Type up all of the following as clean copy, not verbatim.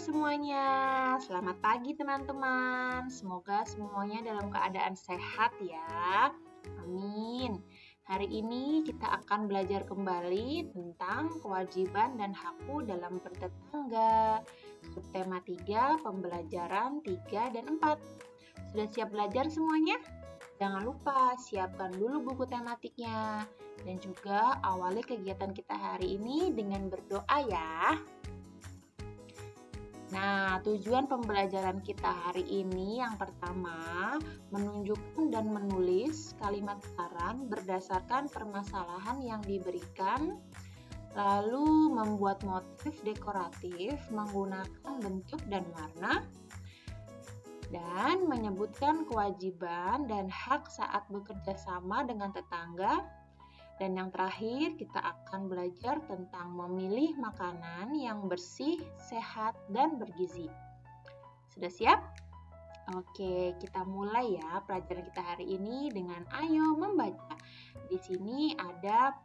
semuanya, selamat pagi teman-teman. Semoga semuanya dalam keadaan sehat ya. Amin. Hari ini kita akan belajar kembali tentang kewajiban dan hakku dalam bertetangga. Subtema 3, pembelajaran 3 dan 4. Sudah siap belajar semuanya? Jangan lupa siapkan dulu buku tematiknya. Dan juga awali kegiatan kita hari ini dengan berdoa ya. Nah, tujuan pembelajaran kita hari ini yang pertama, menunjukkan dan menulis kalimat saran berdasarkan permasalahan yang diberikan, lalu membuat motif dekoratif menggunakan bentuk dan warna, dan menyebutkan kewajiban dan hak saat bekerja sama dengan tetangga. Dan yang terakhir, kita akan belajar tentang memilih makanan yang bersih, sehat, dan bergizi. Sudah siap? Oke, kita mulai ya pelajaran kita hari ini dengan ayo membaca. Di sini ada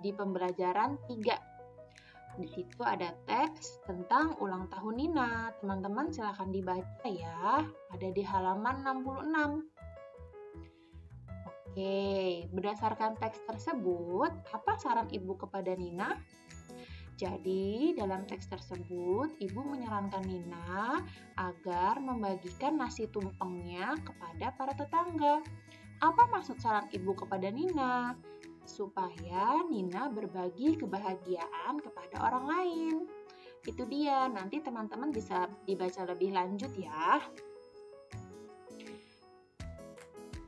di pembelajaran 3. Di situ ada teks tentang ulang tahun Nina. Teman-teman silakan dibaca ya. Ada di halaman 66. Oke, berdasarkan teks tersebut, apa saran ibu kepada Nina? Jadi, dalam teks tersebut, ibu menyarankan Nina agar membagikan nasi tumpengnya kepada para tetangga. Apa maksud saran ibu kepada Nina? Supaya Nina berbagi kebahagiaan kepada orang lain. Itu dia, nanti teman-teman bisa dibaca lebih lanjut ya.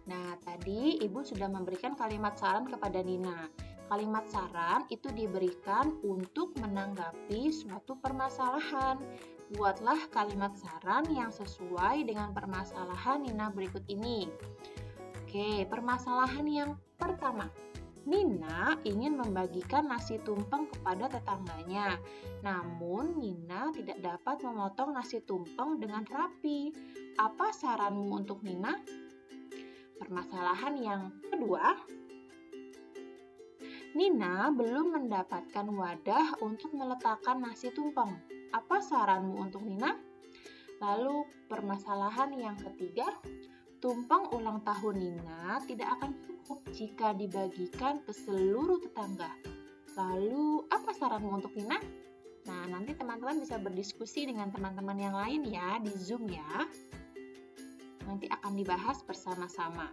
Nah, tadi Ibu sudah memberikan kalimat saran kepada Nina. Kalimat saran itu diberikan untuk menanggapi suatu permasalahan. Buatlah kalimat saran yang sesuai dengan permasalahan Nina berikut ini. Oke, permasalahan yang pertama. Nina ingin membagikan nasi tumpeng kepada tetangganya. Namun, Nina tidak dapat memotong nasi tumpeng dengan rapi. Apa saranmu untuk Nina? Permasalahan yang kedua, Nina belum mendapatkan wadah untuk meletakkan nasi tumpeng. Apa saranmu untuk Nina? Lalu permasalahan yang ketiga, tumpeng ulang tahun Nina tidak akan cukup jika dibagikan ke seluruh tetangga. Lalu apa saranmu untuk Nina? Nah, nanti teman-teman bisa berdiskusi dengan teman-teman yang lain ya di Zoom ya. Nanti akan dibahas bersama-sama.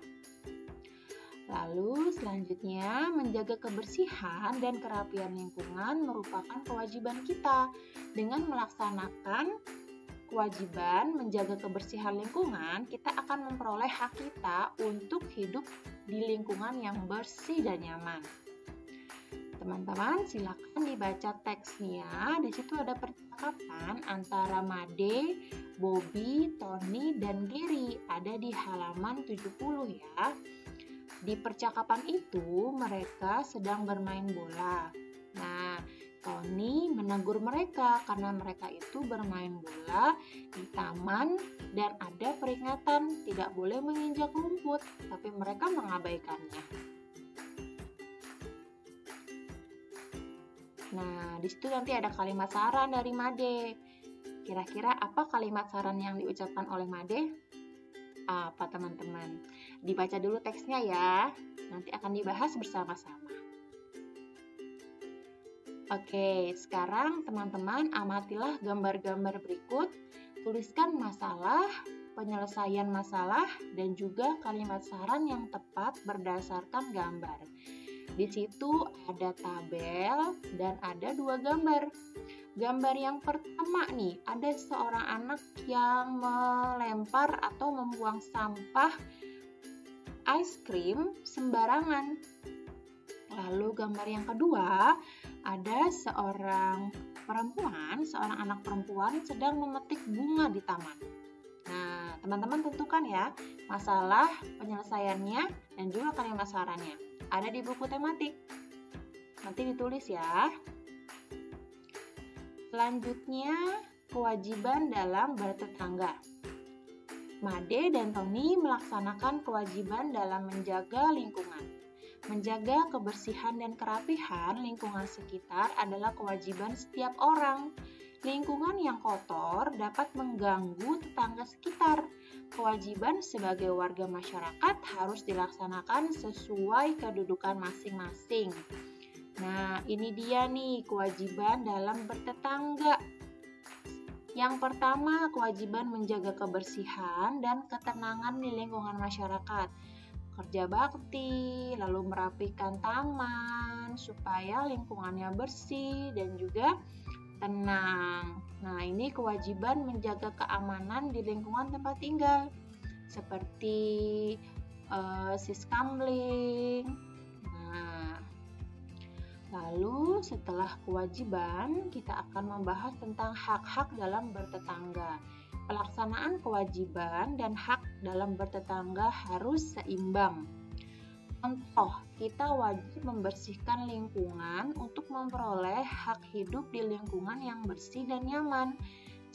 Lalu selanjutnya, menjaga kebersihan dan kerapian lingkungan merupakan kewajiban kita. Dengan melaksanakan kewajiban menjaga kebersihan lingkungan, kita akan memperoleh hak kita untuk hidup di lingkungan yang bersih dan nyaman. Teman-teman, silakan dibaca teksnya. Di situ ada percakapan antara Made, Bobby, Tony, dan Gary. Ada di halaman 70 ya. Di percakapan itu, mereka sedang bermain bola. Nah, Tony menegur mereka karena mereka itu bermain bola di taman dan ada peringatan tidak boleh menginjak rumput, tapi mereka mengabaikannya. Nah, di situ nanti ada kalimat saran dari Made. Kira-kira apa kalimat saran yang diucapkan oleh Made? Apa teman-teman? Dibaca dulu teksnya ya. Nanti akan dibahas bersama-sama. Oke, sekarang teman-teman amatilah gambar-gambar berikut. Tuliskan masalah, penyelesaian masalah, dan juga kalimat saran yang tepat berdasarkan gambar. Di situ ada tabel dan ada 2 gambar. Gambar yang pertama nih, ada seorang anak yang melempar atau membuang sampah es krim sembarangan. Lalu gambar yang kedua, ada seorang anak perempuan sedang memetik bunga di taman. Nah, teman-teman tentukan ya masalah, penyelesaiannya, dan juga kalimat sarannya. Ada di buku tematik. Nanti ditulis ya. Selanjutnya, kewajiban dalam bertetangga. Made dan Tony melaksanakan kewajiban dalam menjaga lingkungan. Menjaga kebersihan dan kerapihan lingkungan sekitar adalah kewajiban setiap orang. Lingkungan yang kotor dapat mengganggu tetangga sekitar. Kewajiban sebagai warga masyarakat harus dilaksanakan sesuai kedudukan masing-masing. Nah, ini dia nih kewajiban dalam bertetangga. Yang pertama, kewajiban menjaga kebersihan dan ketenangan di lingkungan masyarakat. Kerja bakti, lalu merapikan taman supaya lingkungannya bersih dan juga tenang. Nah, ini kewajiban menjaga keamanan di lingkungan tempat tinggal, seperti siskamling. Nah, lalu setelah kewajiban, kita akan membahas tentang hak-hak dalam bertetangga. Pelaksanaan kewajiban dan hak dalam bertetangga harus seimbang. Contoh, kita wajib membersihkan lingkungan untuk memperoleh hak hidup di lingkungan yang bersih dan nyaman.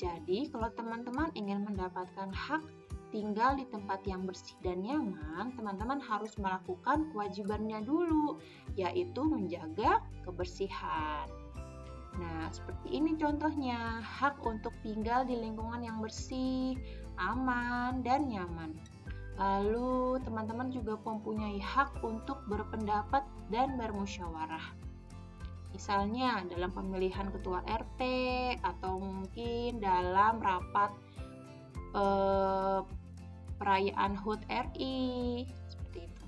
Jadi, kalau teman-teman ingin mendapatkan hak tinggal di tempat yang bersih dan nyaman, teman-teman harus melakukan kewajibannya dulu, yaitu menjaga kebersihan. Nah, seperti ini contohnya, hak untuk tinggal di lingkungan yang bersih, aman, dan nyaman. Lalu, teman-teman juga mempunyai hak untuk berpendapat dan bermusyawarah. Misalnya, dalam pemilihan ketua RT, atau mungkin dalam rapat perayaan HUT RI, seperti itu.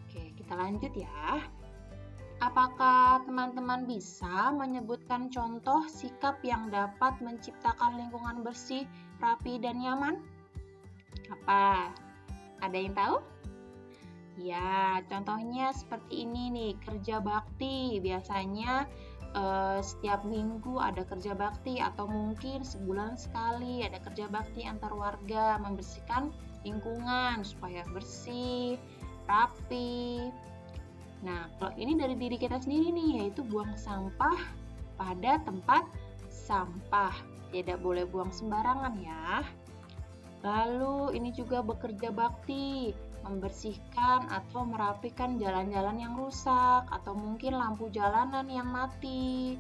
Oke, kita lanjut ya. Apakah teman-teman bisa menyebutkan contoh sikap yang dapat menciptakan lingkungan bersih, rapi, dan nyaman? Apa? Ada yang tahu? Ya, contohnya seperti ini nih, kerja bakti. Biasanya setiap minggu ada kerja bakti atau mungkin sebulan sekali ada kerja bakti antar warga membersihkan lingkungan supaya bersih, rapi. Nah, kalau ini dari diri kita sendiri nih, yaitu buang sampah pada tempat sampah. Tidak boleh buang sembarangan ya. Lalu ini juga bekerja bakti, membersihkan atau merapikan jalan-jalan yang rusak atau mungkin lampu jalanan yang mati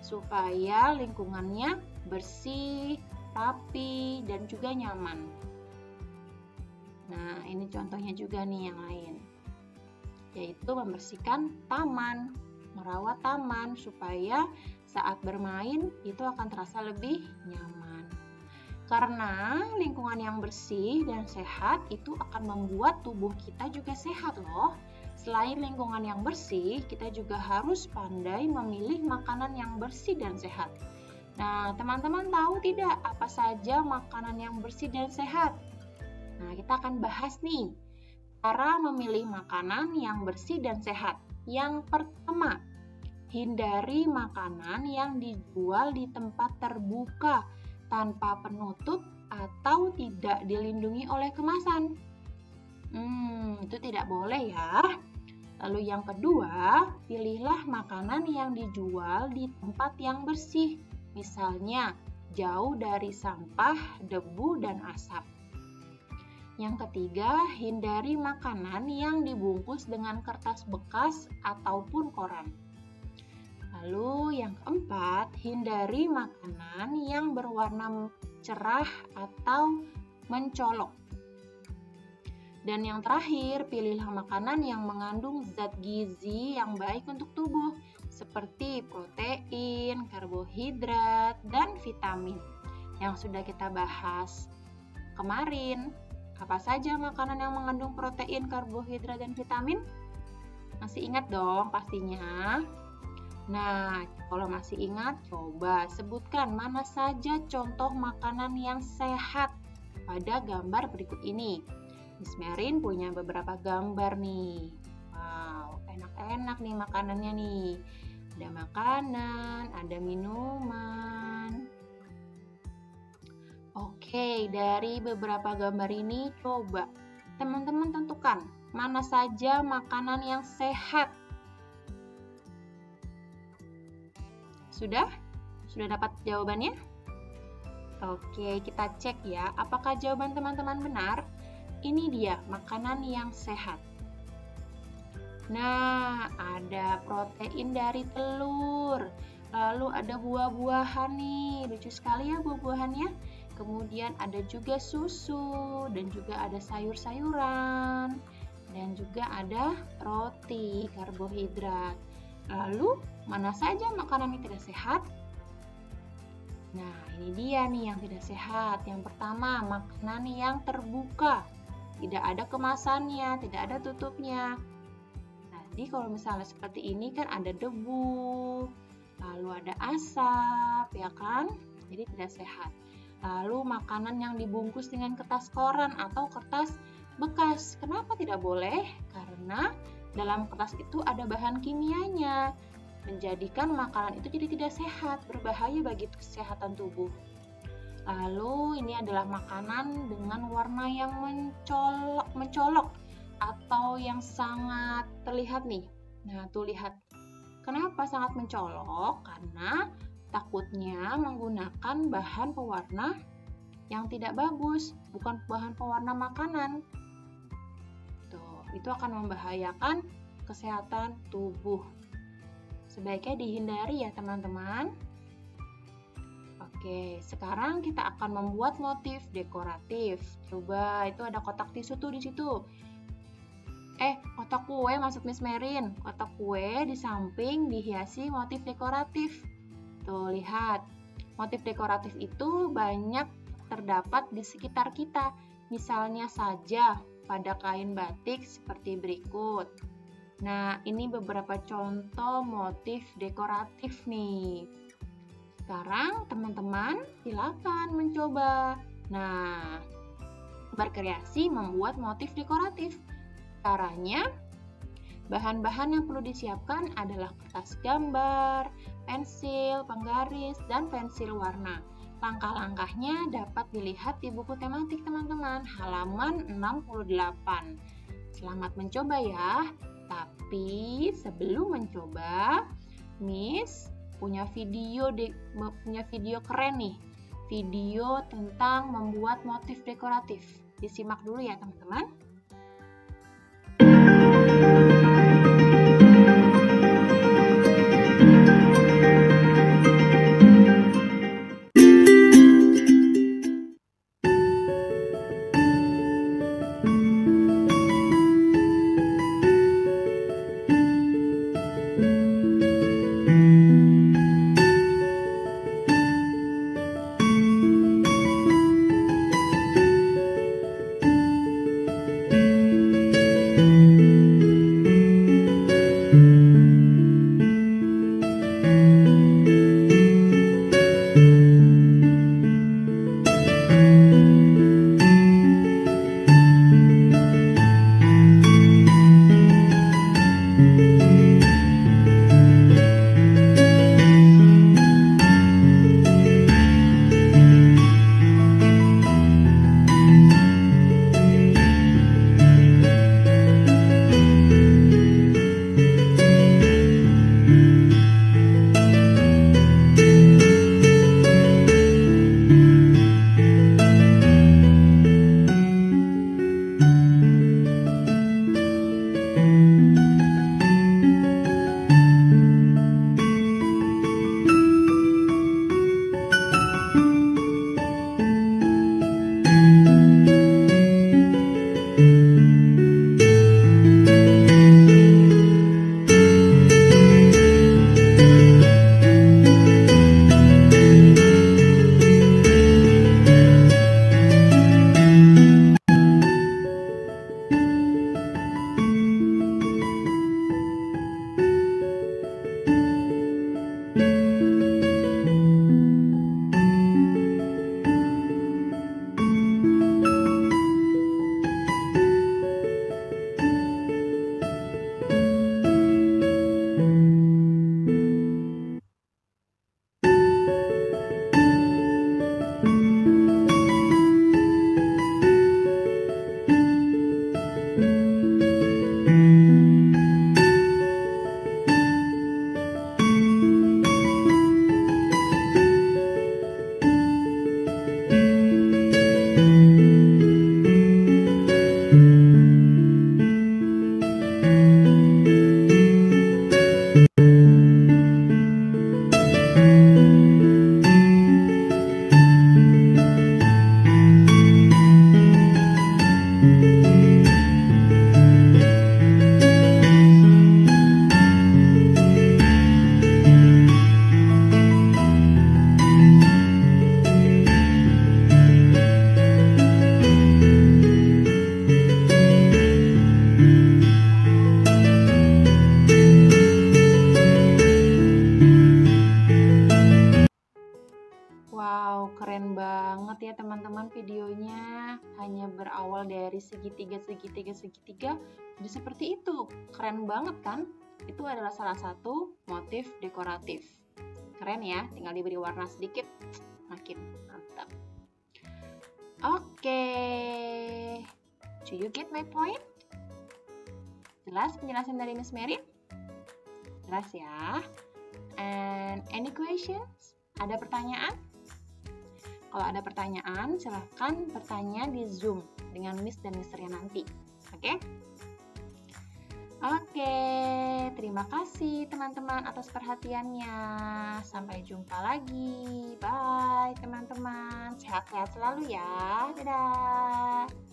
supaya lingkungannya bersih, rapi, dan juga nyaman. Nah, ini contohnya juga nih yang lain, yaitu membersihkan taman, merawat taman supaya saat bermain itu akan terasa lebih nyaman. Karena lingkungan yang bersih dan sehat itu akan membuat tubuh kita juga sehat loh. Selain lingkungan yang bersih, kita juga harus pandai memilih makanan yang bersih dan sehat. Nah, teman-teman tahu tidak apa saja makanan yang bersih dan sehat? Nah, kita akan bahas nih cara memilih makanan yang bersih dan sehat. Yang pertama, hindari makanan yang dijual di tempat terbuka tanpa penutup atau tidak dilindungi oleh kemasan. Itu tidak boleh ya. Lalu yang kedua, pilihlah makanan yang dijual di tempat yang bersih. Misalnya, jauh dari sampah, debu, dan asap. Yang ketiga, hindari makanan yang dibungkus dengan kertas bekas ataupun koran. Lalu yang keempat, hindari makanan yang berwarna cerah atau mencolok. Dan yang terakhir, pilihlah makanan yang mengandung zat gizi yang baik untuk tubuh, seperti protein, karbohidrat, dan vitamin yang sudah kita bahas kemarin. Apa saja makanan yang mengandung protein, karbohidrat, dan vitamin? Masih ingat dong pastinya. Nah, kalau masih ingat, coba sebutkan mana saja contoh makanan yang sehat pada gambar berikut ini. Miss Merin punya beberapa gambar nih. Wow, enak-enak nih makanannya nih. Ada makanan, ada minuman. Oke, dari beberapa gambar ini coba teman-teman tentukan mana saja makanan yang sehat. Sudah? Sudah dapat jawabannya? Oke, kita cek ya, apakah jawaban teman-teman benar? Ini dia, makanan yang sehat. Nah, ada protein dari telur, Lalu ada buah-buahan nih, lucu sekali ya buah-buahannya. Kemudian ada juga susu dan juga ada sayur-sayuran dan juga ada roti, karbohidrat. Lalu mana saja makanan yang tidak sehat? Nah, ini dia nih yang tidak sehat. Yang pertama, makanan yang terbuka. Tidak ada kemasannya, tidak ada tutupnya. Jadi kalau misalnya seperti ini kan ada debu, lalu ada asap, ya kan? Jadi tidak sehat. Lalu makanan yang dibungkus dengan kertas koran atau kertas bekas. Kenapa tidak boleh? Karena dalam kertas itu ada bahan kimianya, menjadikan makanan itu jadi tidak sehat, berbahaya bagi kesehatan tubuh. Lalu ini adalah makanan dengan warna yang mencolok atau yang sangat terlihat nih. Nah, tuh lihat. Kenapa sangat mencolok? Karena takutnya menggunakan bahan pewarna yang tidak bagus, bukan bahan pewarna makanan. Tuh, itu akan membahayakan kesehatan tubuh. Sebaiknya dihindari ya, teman-teman. Oke, sekarang kita akan membuat motif dekoratif. Coba, itu ada kotak tisu tuh di situ. Kotak kue maksud Miss Merin. Kotak kue di samping dihiasi motif dekoratif. Tuh, lihat. Motif dekoratif itu banyak terdapat di sekitar kita. Misalnya saja pada kain batik seperti berikut. Nah, ini beberapa contoh motif dekoratif nih. Sekarang teman-teman silakan mencoba. Nah, berkreasi membuat motif dekoratif. Caranya, bahan-bahan yang perlu disiapkan adalah kertas gambar, pensil, penggaris, dan pensil warna. Langkah-langkahnya dapat dilihat di buku tematik teman-teman, halaman 68. Selamat mencoba ya. Tapi sebelum mencoba, Miss punya video keren nih. Video tentang membuat motif dekoratif. Disimak dulu ya teman-teman. Wow, keren banget ya teman-teman videonya. Hanya berawal dari segitiga, udah seperti itu. Keren banget kan? Itu adalah salah satu motif dekoratif. Keren ya, tinggal diberi warna sedikit, makin mantap. Oke, do you get my point? Jelas penjelasan dari Miss Mary? Jelas ya. And any questions? Ada pertanyaan? Kalau ada pertanyaan, silahkan bertanya di Zoom dengan Miss dan Misternya nanti. Oke? Oke, terima kasih teman-teman atas perhatiannya. Sampai jumpa lagi. Bye teman-teman. Sehat-sehat selalu ya. Dadah.